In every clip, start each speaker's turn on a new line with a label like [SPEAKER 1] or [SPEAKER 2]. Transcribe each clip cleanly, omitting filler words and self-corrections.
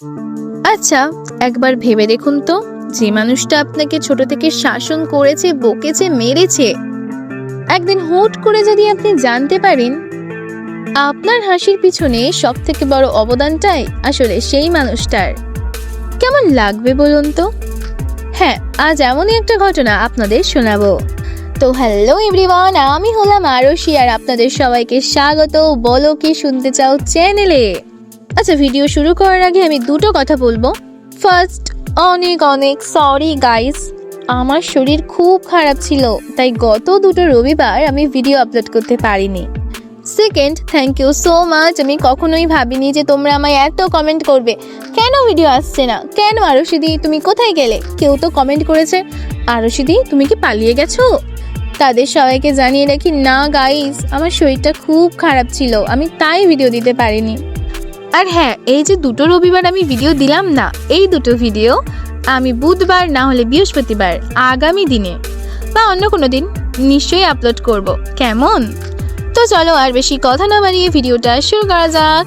[SPEAKER 1] আচ্ছা, একবার ভেবে দেখুন তো, যে মানুষটা আপনাকে ছোট থেকে শাসন করেছে, বকেছে, মেরেছে, একদিন হুট করে যদি আপনি জানতে পারেন আপনার হাসির পিছনে সব থেকে বড় অবদানটাই আসলে সেই মানুষটার, কেমন লাগবে বলুন তো? হ্যাঁ, আজ এমনই একটা ঘটনা আপনাদের শোনাবো। তো হ্যালো এভরিওয়ান, আমি হলাম আরশি আর আপনাদের সবাইকে স্বাগত বলো কি শুনতে চাও চ্যানেলে। আচ্ছা, ভিডিও শুরু করার আগে আমি দুটো কথা বলবো। ফার্স্ট, অনেক অনেক সরি গাইস, আমার শরীর খুব খারাপ ছিল, তাই গত দুটো রবিবার আমি ভিডিও আপলোড করতে পারিনি। Second, thank you so much. আমি কখনোই ভাবিনি যে তোমরা আমায় এত কমেন্ট করবে, কেন ভিডিও আসছে না, কেন আরশিদি তুমি কোথায় গেলে। কেউ তো কমেন্ট করেছে, আরশিদি তুমি কি পালিয়ে গেছো। তাদের সবাইকে জানিয়ে রাখি, না গাইস, আমার শরীরটা খুব খারাপ ছিল, আমি তাই ভিডিও দিতে পারিনি। আর হ্যাঁ, এই যে দুটো রবিবার আমি ভিডিও দিলাম না, এই দুটো ভিডিও আমি বুধবার না হলে বৃহস্পতিবার আগামী দিনে বা অন্য কোনো দিন নিশ্চয়ই আপলোড করব, কেমন? তো চলো আর বেশি কথা না বাড়িয়ে ভিডিওটা শুরু করা যাক।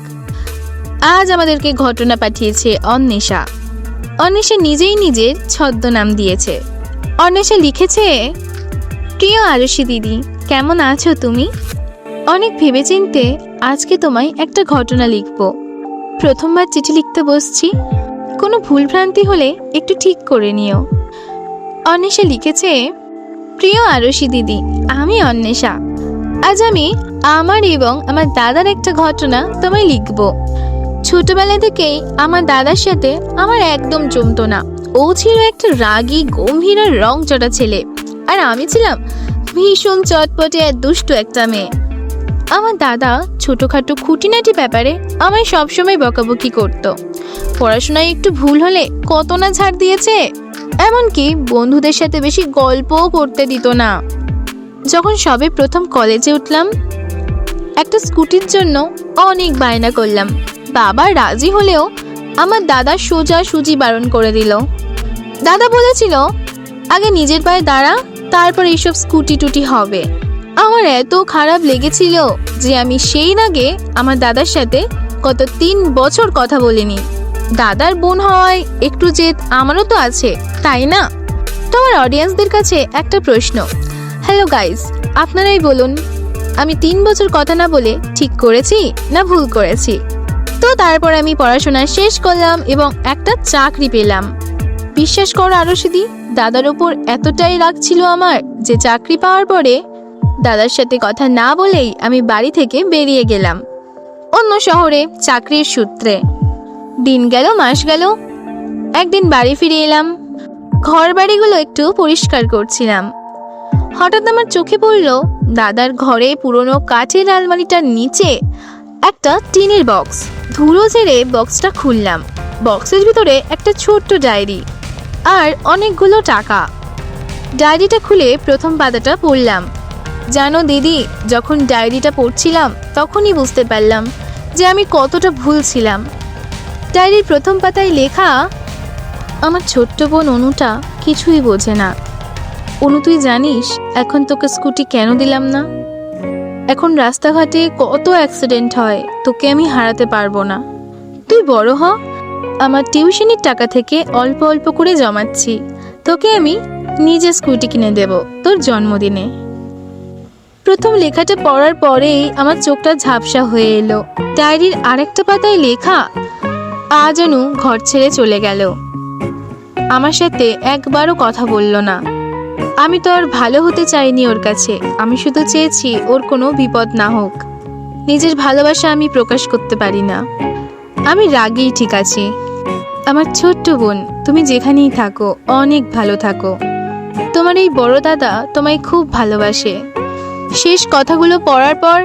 [SPEAKER 1] আজ আমাদেরকে ঘটনা পাঠিয়েছে অন্বেষা। অন্বেষা নিজেই নিজের ছদ্মনাম দিয়েছে। অন্বেষা লিখেছে, প্রিয় আরশি দিদি, কেমন আছো তুমি? অনেক ভেবেচিন্তে আজকে তোমায় একটা ঘটনা লিখব। প্রথমবার চিঠি লিখতে বসছি, কোনো ভুলভ্রান্তি হলে একটু ঠিক করে নিও। অন্বেষা লিখেছে, প্রিয় আরশি দিদি, আমি অন্বেষা। আজ আমি আমার এবং আমার দাদার একটা ঘটনা তোমায় লিখব। ছোটবেলা থেকেই আমার দাদার সাথে আমার একদম জমতো না। ও ছিল একটা রাগী, গম্ভীর আর রংচটা ছেলে, আর আমি ছিলাম ভীষণ চটপটে আর দুষ্টু একটা মেয়ে। আমার দাদা ছোটখাটো খুঁটিনাটি ব্যাপারে আমায় সবসময় বকাবকি করতো। পড়াশোনায় একটু ভুল হলে কত না ছাড় দিয়েছে, এমনকি বন্ধুদের সাথে বেশি গল্পও করতে দিত না। যখন সবে প্রথম কলেজে উঠলাম, একটা স্কুটির জন্য অনেক বায়না করলাম। বাবা রাজি হলেও আমার দাদা সোজাসুজি বারণ করে দিল। দাদা বলেছিল, আগে নিজের পায়ে দাঁড়া, তারপর এইসব স্কুটি টুটি হবে। আমার এত খারাপ লেগেছিল যে আমি সেই আগে আমার দাদার সাথে গত 3 বছর কথা বলিনি। দাদার বোন হয় একটু জেদ আমারও তো আছে, তাই না? তোমার অডিয়েন্সদের কাছে একটা প্রশ্ন। হ্যালো গাইস, আপনারাই বলুন, আমি 3 বছর কথা না বলে ঠিক করেছি না ভুল করেছি? তো তারপর আমি পড়াশোনা শেষ করলাম এবং একটা চাকরি পেলাম। বিশ্বাস করো আরশিদি, দাদার ওপর এতটাই রাগ ছিল আমার যে চাকরি পাওয়ার পরে দাদার সাথে কথা না বলেই আমি বাড়ি থেকে বেরিয়ে গেলাম অন্য শহরে চাকরির সূত্রে। দিন গেল, মাস গেল, একদিন বাড়ি ফিরে এলাম। ঘর বাড়িগুলো একটু পরিষ্কার করছিলাম। হঠাৎ আমার চোখে পড়ল দাদার ঘরে পুরনো কাঠের আলমারিটার নিচে একটা টিনের বক্স। ধুলো ঝেড়ে বক্সটা খুললাম। বক্সের ভিতরে একটা ছোট্ট ডায়েরি আর অনেকগুলো টাকা। ডায়েরিটা খুলে প্রথম পাতাটা পড়লাম। জানো দিদি, যখন ডায়েরিটা পড়ছিলাম তখনই বুঝতে পারলাম যে আমি কতটা ভুল ছিলাম। ডায়েরির প্রথম পাতায় লেখা, আমার ছোট্ট বোন অনুটা কিছুই বোঝে না। অনু, তুই জানিস এখন তোকে স্কুটি কেন দিলাম না? এখন রাস্তাঘাটে কত অ্যাক্সিডেন্ট হয়, তোকে আমি হারাতে পারবো না। তুই বড় হ, আমার টিউশনির টাকা থেকে অল্প অল্প করে জমাচ্ছি, তোকে আমি নিজে স্কুটি কিনে দেব তোর জন্মদিনে। প্রথম লেখাটা পড়ার পরেই আমার চোখটা ঝাপসা হয়ে এলো। ডায়েরির আরেকটা পাতায় লেখা, আজ অনু ঘর ছেড়ে চলে গেল। আমার সাথে একবারও কথা বলল না। আমি তো আর ভালো হতে চাইনি ওর কাছে, আমি শুধু চেয়েছি ওর কোনো বিপদ না হোক। নিজের ভালোবাসা আমি প্রকাশ করতে পারি না। আমি রাগেই ঠিক আছি। আমার ছোট্ট বোন, তুমি যেখানেই থাকো অনেক ভালো থাকো। তোমার এই বড় দাদা তোমায় খুব ভালোবাসে। শেষ কথাগুলো পড়ার পর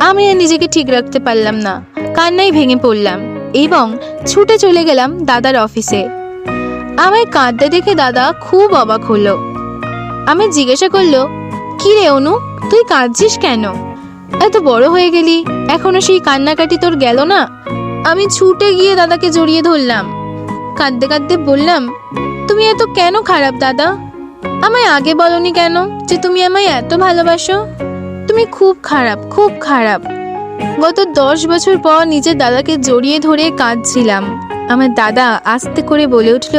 [SPEAKER 1] আমি আর নিজেকে ঠিক রাখতে পারলাম না, কান্নায় ভেঙে পড়লাম এবং ছুটে চলে গেলাম দাদার অফিসে। আমায় কাঁদতে দেখে দাদা খুব অবাক হলো। আমি জিজ্ঞাসা করলো, কি রে অনু, তুই কাঁদছিস কেন? এত বড় হয়ে গেলি, এখনো সেই কান্নাকাটি তোর গেল না? আমি ছুটে গিয়ে দাদাকে জড়িয়ে ধরলাম। কাঁদতে কাঁদতে বললাম, তুমি এত কেন খারাপ দাদা? আমায় আগে বলনি কেন যে তুমি আমায় এত ভালোবাসো? তুমি খুব খারাপ, খুব খারাপ। গত 10 বছর পর নিজের দাদাকে জড়িয়ে ধরে কাঁদছিলাম। আমার দাদা আস্তে করে বলে উঠল,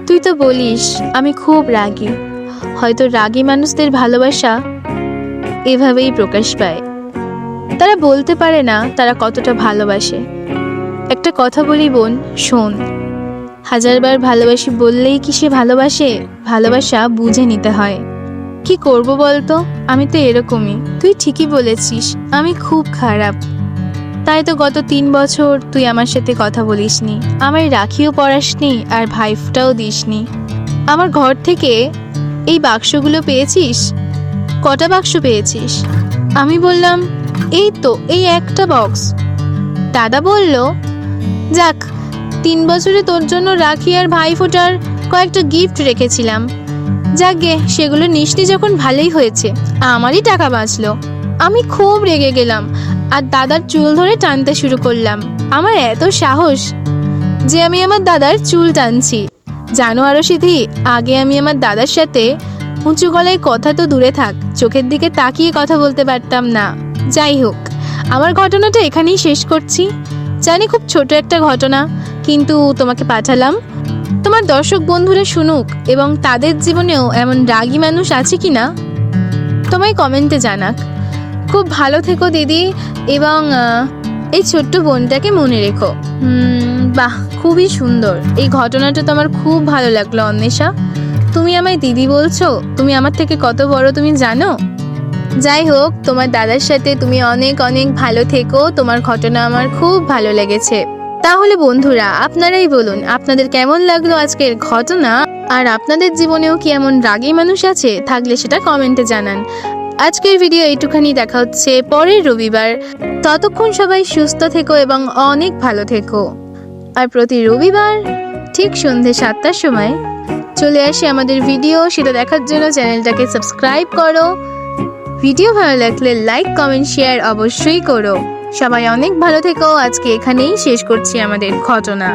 [SPEAKER 1] তুই তো বলিস আমি খুব রাগী, হয়তো রাগী মানুষদের ভালোবাসা এভাবেই প্রকাশ পায়। তারা বলতে পারে না তারা কতটা ভালোবাসে। একটা কথা বলি বোন, শোন, হাজারবার ভালোবাসি বললেই কি সে ভালোবাসে? ভালোবাসা বুঝে নিতে হয়। কি করব বলতো, আমি তো এরকমই। তুই ঠিকই বলেছিস, আমি খুব খারাপ। তাই তো গত 3 বছর তুই আমার সাথে কথা বলিসনি, আমায় রাখিও পরাসনি, আর ভাইফটাও দিসনি। আমার ঘর থেকে এই বাক্সগুলো পেয়েছিস? কটা বাক্স পেয়েছিস? আমি বললাম, এই তো এই একটা বক্স। দাদা বলল, যাক, 3 বছরে তোর জন্য রাখি আর ভাইফোঁটার কয়েকটা গিফট রেখেছিলাম। যাকগে, সেগুলো নিসনি যখন ভালোই হয়েছে, আমারই টাকা বাঁচলো। আমি খুব রেগে গেলাম আর দাদার চুল ধরে টানতে শুরু করলাম। আমার এত সাহস যে আমি আমার দাদার চুল টানছি। জানো আরো সিধি, আগে আমি আমার দাদার সাথে উঁচু গলায় কথা তো দূরে থাক, চোখের দিকে তাকিয়ে কথা বলতে পারতাম না। যাই হোক, আমার ঘটনাটা এখানেই শেষ করছি। জানি খুব ছোট একটা ঘটনা, কিন্তু তোমাকে পাঠালাম তোমার দর্শক বন্ধুরা শুনুক এবং তাদের জীবনেও এমন রাগী মানুষ আছে কিনা তোমায় কমেন্টে জানাক। খুব ভালো থেকো দিদি, এবং এই ছোট্ট বোনটাকে মনে রেখো। বাহ, খুবই সুন্দর এই ঘটনাটা, তো আমার খুব ভালো লাগলো। অন্বেষা, তুমি আমায় দিদি বলছো, তুমি আমার থেকে কত বড় তুমি জানো? যাই হোক, তোমার দাদার সাথে তুমি অনেক অনেক ভালো থেকো। তোমার ঘটনা আমার খুব ভালো লেগেছে। তাহলে বন্ধুরা, আপনারাই বলুন আপনাদের কেমন লাগলো আজকের ঘটনা, আর আপনাদের জীবনেও কি এমন রাগী মানুষ আছে? থাকলে সেটা কমেন্টে জানান। আজকের ভিডিও এইটুখানি, দেখা হচ্ছে পরের রবিবার। ততক্ষণ সবাই সুস্থ থেকো এবং অনেক ভালো থেকো। আর প্রতি রবিবার ঠিক সন্ধ্যে 7টার সময় চলে আসে আমাদের ভিডিও, সেটা দেখার জন্য চ্যানেলটাকে সাবস্ক্রাইব করো। ভিডিও ভালো লাগলে লাইক কমেন্ট শেয়ার অবশ্যই করো। সবাই অনেক ভালো থেকো। আজকে এখানেই শেষ করছি আমাদের ঘটনা।